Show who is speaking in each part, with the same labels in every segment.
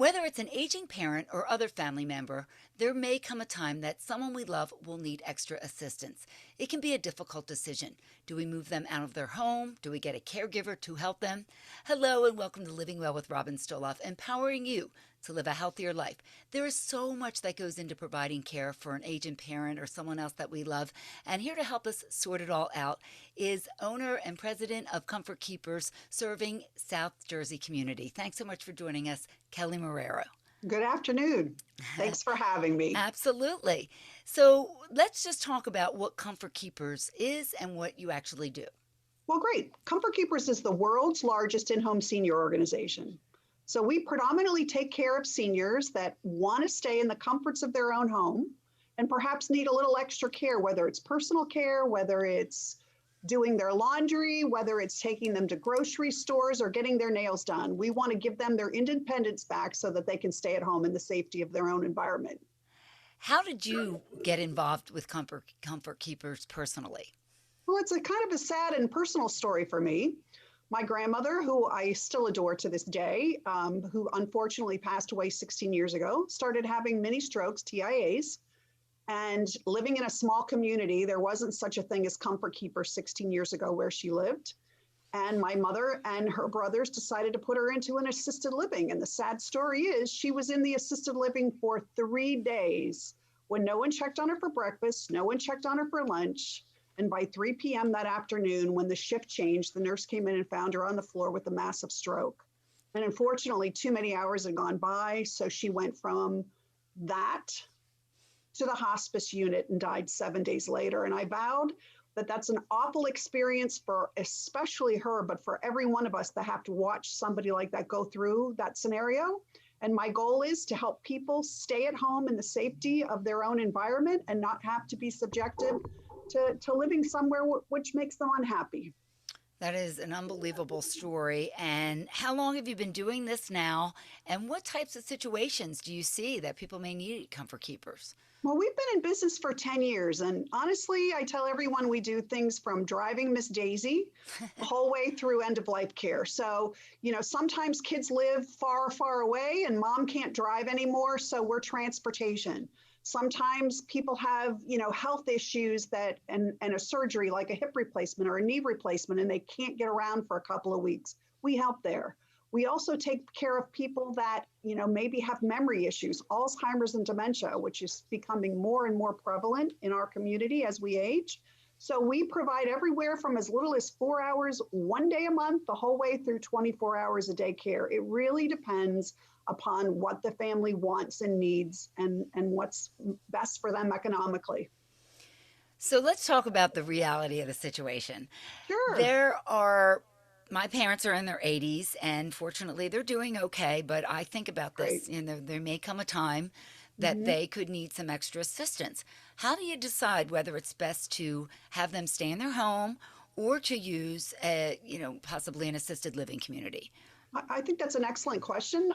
Speaker 1: Whether it's an aging parent or other family member, there may come a time that someone we love will need extra assistance. It can be a difficult decision. Do we move them out of their home? Do we get a caregiver to help them? Hello and welcome to Living Well with Robin Stoloff, empowering you to live a healthier life. There is so much that goes into providing care for an aging parent or someone else that we love. And here to help us sort it all out is owner and president of Comfort Keepers, serving South Jersey community. Thanks so much for joining us, Kelly Marrero.
Speaker 2: Good afternoon. Thanks for having me.
Speaker 1: Absolutely. So let's just talk about what Comfort Keepers is and what you actually do.
Speaker 2: Well, great. Comfort Keepers is the world's largest in-home senior organization. So we predominantly take care of seniors that want to stay in the comforts of their own home and perhaps need a little extra care, whether it's personal care, whether it's doing their laundry, whether it's taking them to grocery stores or getting their nails done. We want to give them their independence back so that they can stay at home in the safety of their own environment.
Speaker 1: How did you get involved with Comfort Keepers personally?
Speaker 2: Well, it's a kind of a sad and personal story for me. My grandmother, who I still adore to this day, who unfortunately passed away 16 years ago, started having mini strokes, TIAs, and living in a small community. There wasn't such a thing as Comfort Keeper 16 years ago where she lived. And my mother and her brothers decided to put her into an assisted living. And the sad story is she was in the assisted living for 3 days when no one checked on her for breakfast, no one checked on her for lunch. And by 3 p.m. that afternoon, when the shift changed, the nurse came in and found her on the floor with a massive stroke. And unfortunately, too many hours had gone by. So she went from that to the hospice unit and died 7 days later. And I vowed that that's an awful experience for especially her, but for every one of us that have to watch somebody like that go through that scenario. And my goal is to help people stay at home in the safety of their own environment and not have to be subjected to living somewhere which makes them unhappy.
Speaker 1: That is an unbelievable story. And how long have you been doing this now? And what types of situations do you see that people may need Comfort Keepers?
Speaker 2: Well, we've been in business for 10 years. And honestly, I tell everyone we do things from driving Miss Daisy the whole way through end of life care. So, sometimes kids live far, far away and mom can't drive anymore. So we're transportation. Sometimes people have, health issues and a surgery like a hip replacement or a knee replacement, and they can't get around for a couple of weeks. We help there. We also take care of people that, maybe have memory issues, Alzheimer's and dementia, which is becoming more and more prevalent in our community as we age. So we provide everywhere from as little as 4 hours, 1 day a month, the whole way through 24 hours a day care. It really depends upon what the family wants and needs and what's best for them economically.
Speaker 1: So let's talk about the reality of the situation.
Speaker 2: Sure.
Speaker 1: There are My parents are in their 80s, and fortunately, they're doing okay. But I think about this,
Speaker 2: Great.
Speaker 1: there may come a time that
Speaker 2: Mhm.
Speaker 1: they could need some extra assistance. How do you decide whether it's best to have them stay in their home or to use, possibly an assisted living community?
Speaker 2: I think that's an excellent question.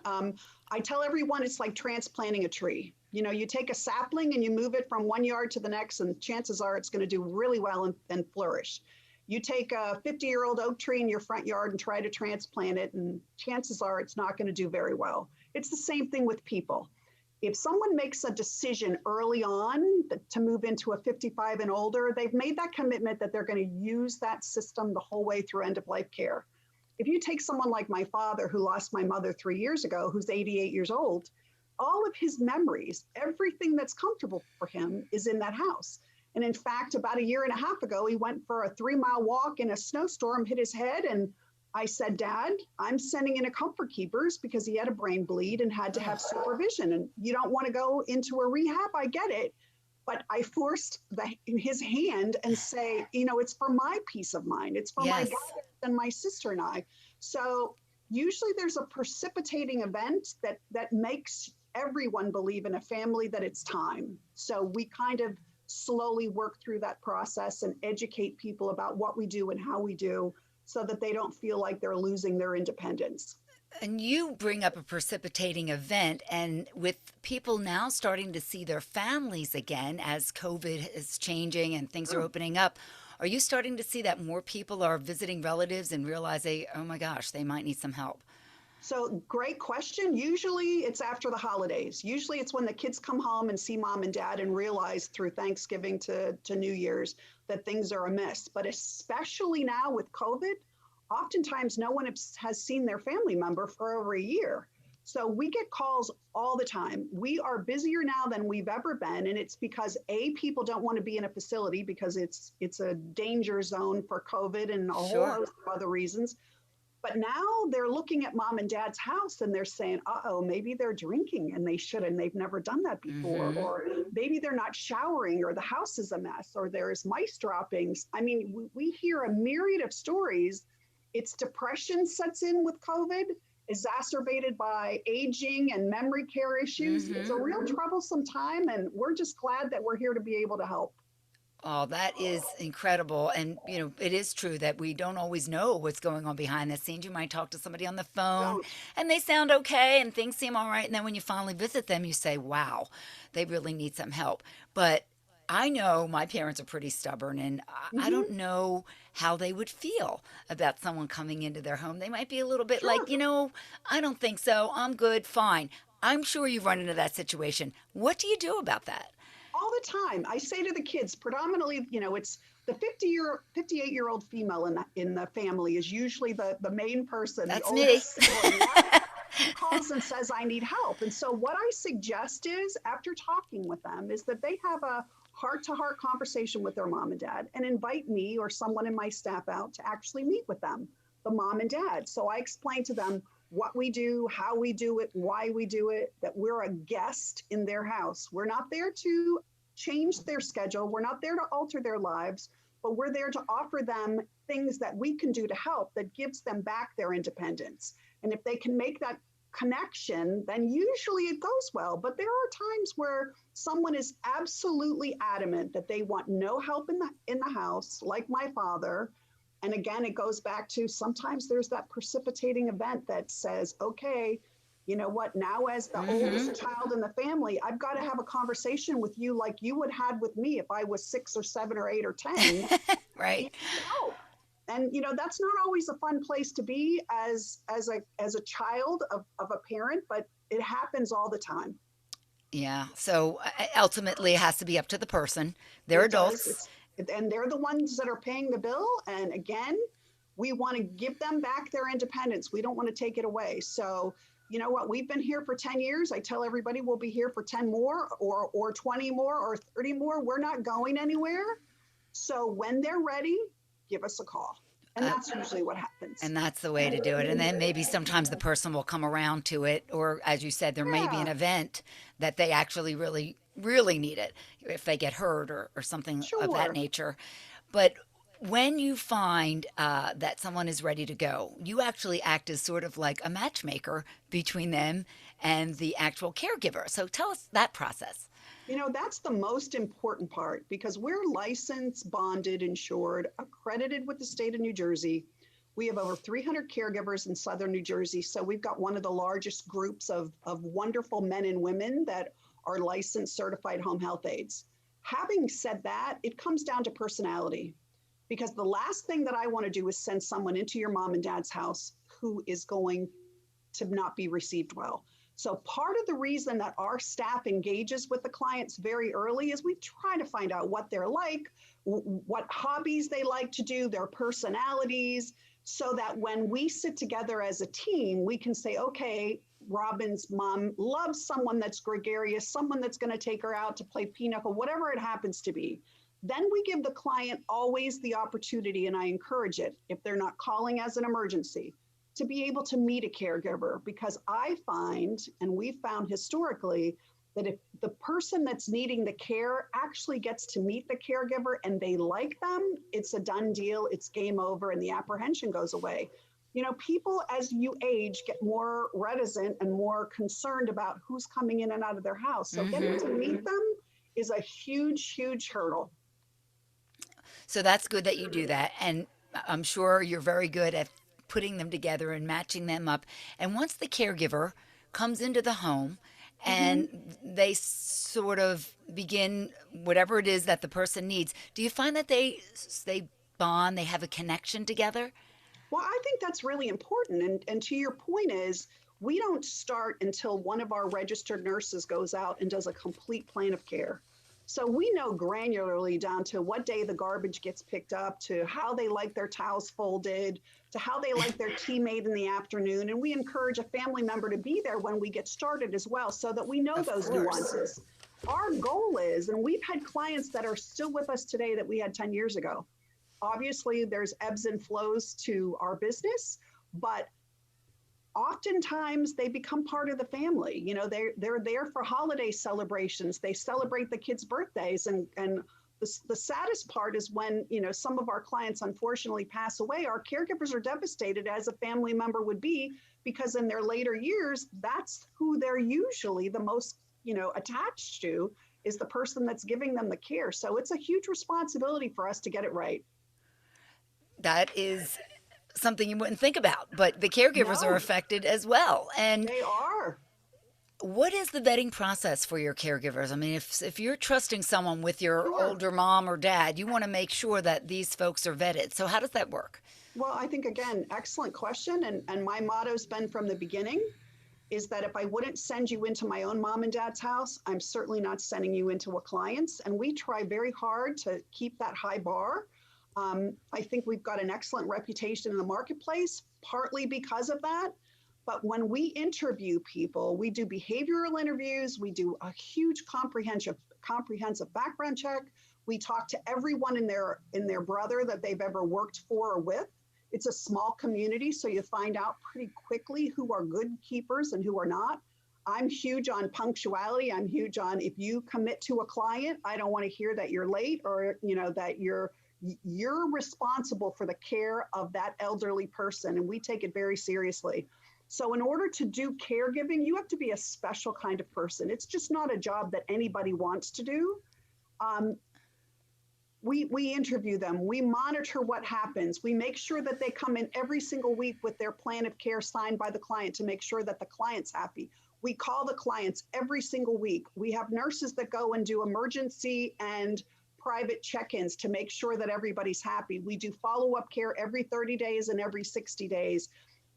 Speaker 2: I tell everyone it's like transplanting a tree. You take a sapling and you move it from one yard to the next, and chances are it's going to do really well and flourish. You take a 50-year-old oak tree in your front yard and try to transplant it, and chances are it's not going to do very well. It's the same thing with people. If someone makes a decision early on to move into a 55 and older, they've made that commitment that they're going to use that system the whole way through end of life care. If you take someone like my father, who lost my mother 3 years ago, who's 88 years old, all of his memories, everything that's comfortable for him is in that house. And in fact, about a year and a half ago, he went for a 3-mile walk in a snowstorm, hit his head. And I said, Dad, I'm sending in a Comfort Keepers because he had a brain bleed and had to have supervision. And you don't want to go into a rehab. I get it. But I forced his hand and say, it's for my peace of mind. It's for my
Speaker 1: Yes.
Speaker 2: dad and my sister and I. So usually there's a precipitating event that makes everyone believe in a family that it's time. So we kind of slowly work through that process and educate people about what we do and how we do so that they don't feel like they're losing their independence.
Speaker 1: And you bring up a precipitating event, and with people now starting to see their families again as COVID is changing and things are
Speaker 2: Sure.
Speaker 1: opening up, are you starting to see that more people are visiting relatives and realizing, oh my gosh, they might need some help?
Speaker 2: So, great question. Usually it's after the holidays. Usually it's when the kids come home and see mom and dad and realize through Thanksgiving to New Year's that things are amiss. But especially now with COVID, oftentimes no one has seen their family member for over a year. So we get calls all the time. We are busier now than we've ever been, and it's because people don't want to be in a facility because it's a danger zone for COVID and a whole
Speaker 1: Sure.
Speaker 2: host of other reasons. But now they're looking at mom and dad's house and they're saying, oh, maybe they're drinking and they should, and they've never done that before.
Speaker 1: Mm-hmm.
Speaker 2: Or maybe they're not showering, or the house is a mess, or there's mice droppings. I mean, we hear a myriad of stories. It's depression sets in with COVID, exacerbated by aging and memory care issues. It's a
Speaker 1: Mm-hmm.
Speaker 2: real troublesome time, and we're just glad that we're here to be able to help.
Speaker 1: Oh, that is incredible. And, it is true that we don't always know what's going on behind the scenes. You might talk to somebody on the phone
Speaker 2: Don't.
Speaker 1: and they sound okay and things seem all right. And then when you finally visit them, you say, wow, they really need some help. But I know my parents are pretty stubborn, and I
Speaker 2: Mm-hmm.
Speaker 1: don't know how they would feel about someone coming into their home. They might be a little bit like,
Speaker 2: Sure.
Speaker 1: I don't think so. I'm good. Fine. I'm sure you've run into that situation. What do you do about that?
Speaker 2: All the time. I say to the kids, predominantly, it's the 58-year-old female in the family is usually the main person, the
Speaker 1: That's me.
Speaker 2: oldest sibling, right? Who calls and says, I need help. And so what I suggest is, after talking with them, is that they have a heart-to-heart conversation with their mom and dad and invite me or someone in my staff out to actually meet with them, the mom and dad. So I explain to them what we do, how we do it, why we do it, that we're a guest in their house. We're not there to change their schedule. We're not there to alter their lives, but we're there to offer them things that we can do to help that gives them back their independence. And if they can make that connection, then usually it goes well. But there are times where someone is absolutely adamant that they want no help in the house, like my father. And again, it goes back to sometimes there's that precipitating event that says, okay, you know what, now as the
Speaker 1: Mm-hmm.
Speaker 2: oldest child in the family, I've got to have a conversation with you like you would have with me if I was 6 or 7 or 8 or 10. You
Speaker 1: Right.
Speaker 2: need help. And that's not always a fun place to be as a child of a parent, but it happens all the time.
Speaker 1: Yeah. So ultimately, it has to be up to the person. They're
Speaker 2: It does.
Speaker 1: adults.
Speaker 2: And they're the ones that are paying the bill. And again, we want to give them back their independence. We don't want to take it away. So, you know what? We've been here for 10 years. I tell everybody we'll be here for 10 more or 20 more or 30 more. We're not going anywhere. So when they're ready, give us a call. And
Speaker 1: Uh,
Speaker 2: that's usually what happens.
Speaker 1: and that's the way to do it. And then maybe sometimes the person will come around to it. Or, as you said, there may be an
Speaker 2: Yeah,
Speaker 1: event that they actually really, really need it if they get hurt or something of that
Speaker 2: sure.
Speaker 1: nature. But when you find that someone is ready to go, you actually act as sort of like a matchmaker between them and the actual caregiver. So tell us that process.
Speaker 2: That's the most important part because we're licensed, bonded, insured, accredited with the state of New Jersey. We have over 300 caregivers in Southern New Jersey. So we've got one of the largest groups of wonderful men and women that are licensed, certified home health aides. Having said that, it comes down to personality because the last thing that I want to do is send someone into your mom and dad's house who is going to not be received well. So part of the reason that our staff engages with the clients very early is we try to find out what they're like, what hobbies they like to do, their personalities, so that when we sit together as a team, we can say, okay, Robin's mom loves someone that's gregarious, someone that's going to take her out to play pinochle, whatever it happens to be. Then we give the client always the opportunity, and I encourage it, if they're not calling as an emergency, to be able to meet a caregiver, because I find, and we've found historically, that if the person that's needing the care actually gets to meet the caregiver and they like them, it's a done deal, it's game over, and the apprehension goes away. People as you age get more reticent and more concerned about who's coming in and out of their house. So getting
Speaker 1: Hmm.
Speaker 2: to meet them is a huge, huge hurdle.
Speaker 1: So that's good that you do that. And I'm sure you're very good at putting them together and matching them up. And once the caregiver comes into the home
Speaker 2: Mhm.
Speaker 1: and they sort of begin whatever it is that the person needs, do you find that they bond, they have a connection together?
Speaker 2: Well, I think that's really important. And to your point is, we don't start until one of our registered nurses goes out and does a complete plan of care. So we know granularly down to what day the garbage gets picked up, to how they like their towels folded, to how they like their tea made in the afternoon. And we encourage a family member to be there when we get started as well, so that we know
Speaker 1: Of
Speaker 2: those
Speaker 1: course.
Speaker 2: nuances. Our goal is, and we've had clients that are still with us today that we had 10 years ago. Obviously, there's ebbs and flows to our business, but oftentimes they become part of the family. You know, they're there for holiday celebrations. They celebrate the kids' birthdays, and the saddest part is when, you know, some of our clients unfortunately pass away. Our caregivers are devastated, as a family member would be, because in their later years, that's who they're usually the most, you know, attached to, is the person that's giving them the care. So it's a huge responsibility for us to get it right.
Speaker 1: That is something you wouldn't think about, but the caregivers are
Speaker 2: No,
Speaker 1: affected as well. And
Speaker 2: they are.
Speaker 1: what is the vetting process for your caregivers? I mean, if you're trusting someone with your
Speaker 2: Sure.
Speaker 1: older mom or dad, you want to make sure that these folks are vetted. So how does that work?
Speaker 2: Well, I think, again, excellent question. And my motto's been from the beginning is that if I wouldn't send you into my own mom and dad's house, I'm certainly not sending you into a client's. And we try very hard to keep that high bar. I think we've got an excellent reputation in the marketplace, partly because of that. But when we interview people, we do behavioral interviews, we do a huge comprehensive background check. We talk to everyone in their brother that they've ever worked for or with. It's a small community, so you find out pretty quickly who are good keepers and who are not. I'm huge on punctuality. I'm huge on, if you commit to a client, I don't want to hear that you're late, or, you know, that you're responsible for the care of that elderly person, and we take it very seriously. So in order to do caregiving, you have to be a special kind of person. It's just not a job that anybody wants to do. Um, we interview them, we monitor what happens, we make sure that they come in every single week with their plan of care signed by the client to make sure that the client's happy. We call the clients every single week. We have nurses that go and do emergency and private check-ins to make sure that everybody's happy. We do follow-up care every 30 days and every 60 days,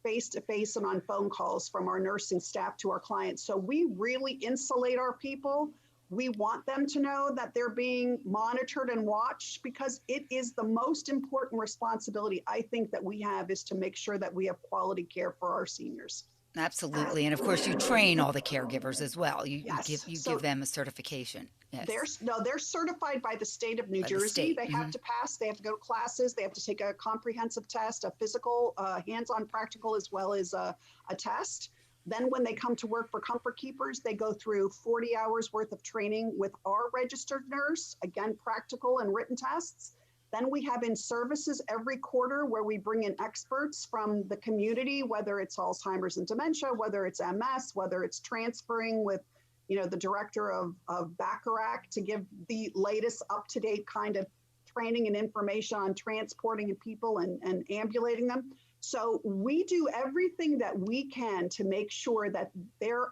Speaker 2: face-to-face and on phone calls from our nursing staff to our clients. So we really insulate our people. We want them to know that they're being monitored and watched, because it is the most important responsibility I think that we have, is to make sure that we have quality care for our seniors.
Speaker 1: Absolutely. And of course, you train all the caregivers as well.
Speaker 2: Yes.
Speaker 1: You give
Speaker 2: So
Speaker 1: them a certification.
Speaker 2: they're
Speaker 1: Yes.
Speaker 2: no, they're certified by the state of New
Speaker 1: By the
Speaker 2: Jersey.
Speaker 1: state.
Speaker 2: They have to pass. They have to go to classes. They have to take a comprehensive test, a physical, hands-on practical, as well as a test. Then when they come to work for Comfort Keepers, they go through 40 hours worth of training with our registered nurse, again, practical and written tests. Then we have in services every quarter where we bring in experts from the community, whether it's Alzheimer's and dementia, whether it's MS, whether it's transferring with, you know, the director of Bacharach to give the latest up-to-date kind of training and information on transporting people and ambulating them. So we do everything that we can to make sure that they're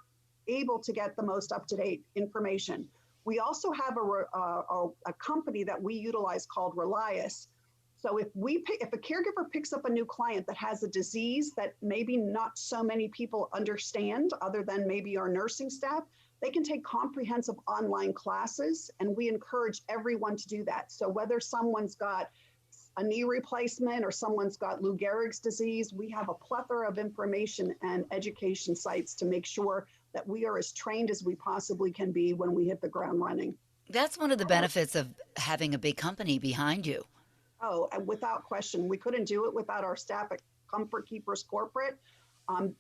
Speaker 2: able to get the most up-to-date information. We also have a company that we utilize called Relias. So if a caregiver picks up a new client that has a disease that maybe not so many people understand, other than maybe our nursing staff, they can take comprehensive online classes, and we encourage everyone to do that. So whether someone's got a knee replacement or someone's got Lou Gehrig's disease, we have a plethora of information and education sites to make sure that we are as trained as we possibly can be when we hit the ground running.
Speaker 1: That's one of the benefits of having a big company behind you.
Speaker 2: Oh, and without question, we couldn't do it without our staff at Comfort Keepers Corporate.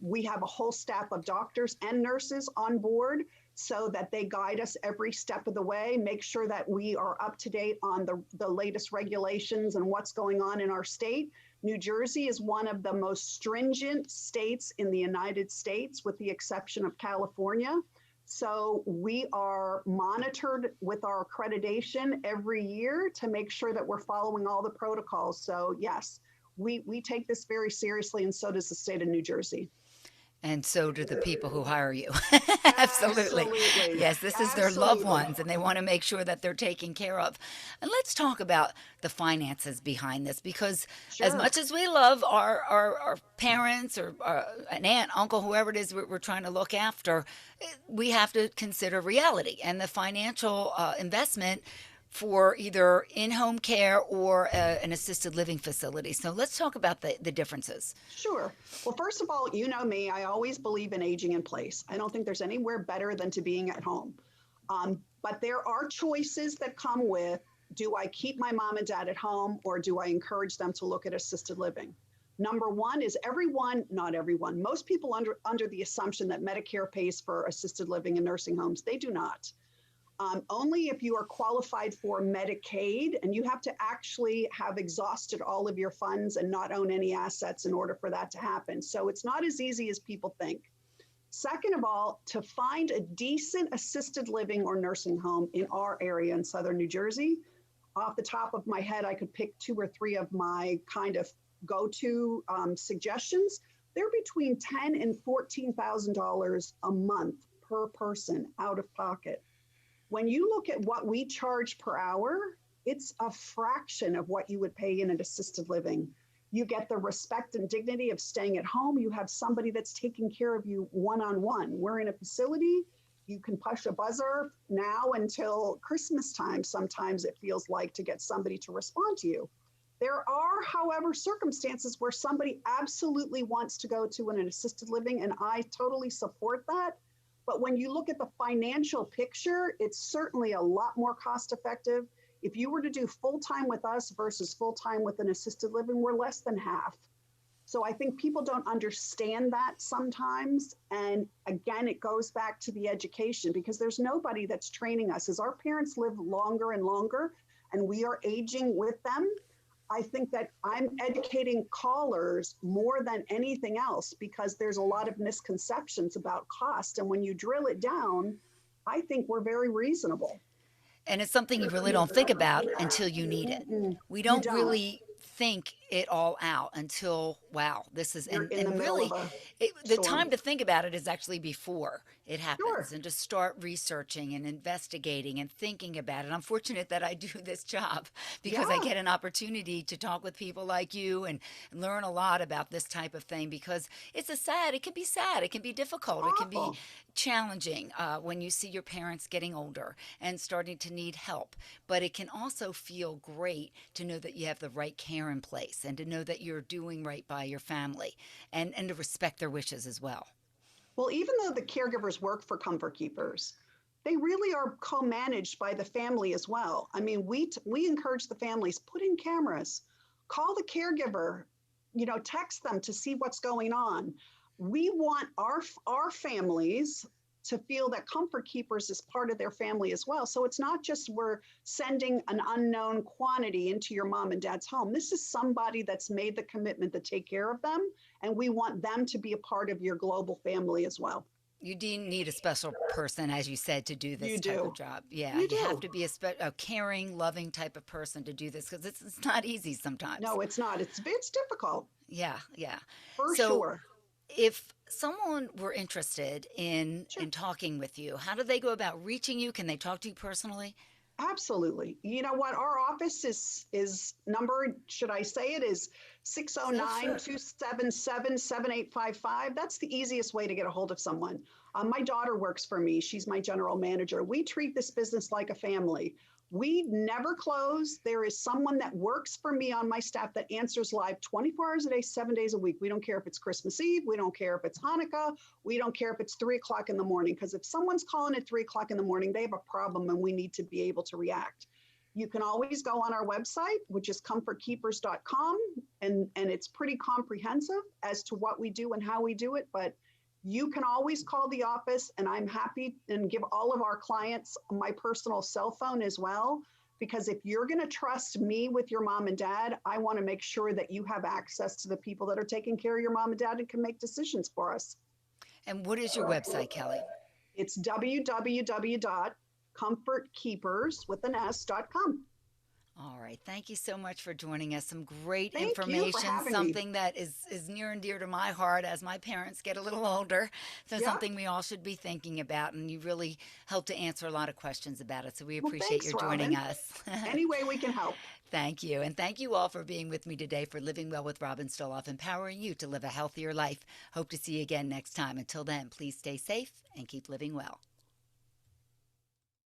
Speaker 2: We have a whole staff of doctors and nurses on board so that they guide us every step of the way, make sure that we are up to date on the latest regulations and what's going on in our state. New Jersey is one of the most stringent states in the United States, with the exception of California. So we are monitored with our accreditation every year to make sure that we're following all the protocols. So yes, we take this very seriously, and so does the state of New Jersey.
Speaker 1: And so do the people who hire you. Absolutely.
Speaker 2: Absolutely.
Speaker 1: Yes, this is their loved
Speaker 2: Absolutely.
Speaker 1: ones, and they want to make sure that they're taken care of. And let's talk about the finances behind this, because as
Speaker 2: Sure.
Speaker 1: much as we love our parents or an aunt, uncle, whoever it is we're trying to look after, we have to consider reality and the financial investment for either in-home care or an assisted living facility. So let's talk about the differences.
Speaker 2: Sure. Well, first of all, you know me, I always believe in aging in place. I don't think there's anywhere better than to being at home. But there are choices that come with, do I keep my mom and dad at home or do I encourage them to look at assisted living? Number one is everyone, not everyone, most people under the assumption that Medicare pays for assisted living and nursing homes. They do not. Only if you are qualified for Medicaid, and you have to actually have exhausted all of your funds and not own any assets in order for that to happen. So it's not as easy as people think. Second of all, to find a decent assisted living or nursing home in our area in southern New Jersey, off the top of my head, I could pick two or three of my kind of go-to suggestions. They're between $10,000 and $14,000 a month per person out of pocket. When you look at what we charge per hour, it's a fraction of what you would pay in an assisted living. You get the respect and dignity of staying at home. You have somebody that's taking care of you one-on-one. We're in a facility. You can push a buzzer now until Christmas time. Sometimes it feels like, to get somebody to respond to you. There are, however, circumstances where somebody absolutely wants to go to an assisted living, and I totally support that. But when you look at the financial picture, it's certainly a lot more cost effective. If you were to do full-time with us versus full-time with an assisted living, we're less than half. So I think people don't understand that sometimes. And again, it goes back to the education, because there's nobody that's training us. As our parents live longer and longer and we are aging with them, I think that I'm educating callers more than anything else, because there's a lot of misconceptions about cost. And when you drill it down, I think we're very reasonable.
Speaker 1: And it's something you really don't think about until you need it.
Speaker 2: Mm-mm,
Speaker 1: We
Speaker 2: you
Speaker 1: don't
Speaker 2: don't.
Speaker 1: really think it all out until, wow, this is,
Speaker 2: You're in the
Speaker 1: and
Speaker 2: middle of
Speaker 1: really,
Speaker 2: a
Speaker 1: the time
Speaker 2: storm.
Speaker 1: to think about it is actually before it happens,
Speaker 2: Sure.
Speaker 1: and to start researching and investigating and thinking about it. I'm fortunate that I do this job, because I
Speaker 2: Yeah.
Speaker 1: get an opportunity to talk with people like you and learn a lot about this type of thing, because it can be sad, it can be difficult, it can be
Speaker 2: Awful.
Speaker 1: challenging when you see your parents getting older and starting to need help. But it can also feel great to know that you have the right care in place, and to know that you're doing right by your family, and to respect their wishes as well.
Speaker 2: Well, even though the caregivers work for Comfort Keepers, they really are co-managed by the family as well. I mean, we encourage the families, put in cameras, call the caregiver, text them to see what's going on. We want our families to feel that Comfort Keepers is part of their family as well. So it's not just we're sending an unknown quantity into your mom and dad's home. This is somebody that's made the commitment to take care of them, and we want them to be a part of your global family as well.
Speaker 1: You do need a special person, as you said, to do this
Speaker 2: You
Speaker 1: type of
Speaker 2: do.
Speaker 1: job. Yeah,
Speaker 2: You
Speaker 1: you have
Speaker 2: do.
Speaker 1: to be a caring, loving type of person to do this, because it's not easy sometimes.
Speaker 2: No, it's not. It's difficult
Speaker 1: Yeah, yeah.
Speaker 2: for
Speaker 1: So
Speaker 2: sure.
Speaker 1: if someone were interested
Speaker 2: Sure.
Speaker 1: in talking with you, how do they go about reaching you? Can they talk to you personally?
Speaker 2: Absolutely. You know what? Our office is numbered, should I say it, is
Speaker 1: Yeah,
Speaker 2: 609
Speaker 1: sure.
Speaker 2: 277 7855. That's the easiest way to get a hold of someone. My daughter works for me. She's my general manager. We treat this business like a family. We never close. There is someone that works for me on my staff that answers live 24 hours a day, 7 days a week. We don't care if it's Christmas Eve. We don't care if it's Hanukkah. We don't care if it's 3 o'clock in the morning, because if someone's calling at 3 o'clock in the morning, they have a problem and we need to be able to react. You can always go on our website, which is comfortkeepers.com, and it's pretty comprehensive as to what we do and how we do it. But you can always call the office, and I'm happy and give all of our clients my personal cell phone as well. Because if you're going to trust me with your mom and dad, I want to make sure that you have access to the people that are taking care of your mom and dad and can make decisions for us.
Speaker 1: And what is your website, Kelly?
Speaker 2: It's www.comfortkeepers with an S.com.
Speaker 1: All right. Thank you so much for joining us. Some great
Speaker 2: Thank you for
Speaker 1: information,
Speaker 2: having me.
Speaker 1: something that is near and dear to my heart as my parents get a little older. So
Speaker 2: Yeah.
Speaker 1: something we all should be thinking about. And you really helped to answer a lot of questions about it. So we
Speaker 2: Well,
Speaker 1: appreciate
Speaker 2: thanks,
Speaker 1: your joining
Speaker 2: Robin.
Speaker 1: us.
Speaker 2: Any way we can help.
Speaker 1: Thank you. And thank you all for being with me today for Living Well with Robin Stoloff, empowering you to live a healthier life. Hope to see you again next time. Until then, please stay safe and keep living well.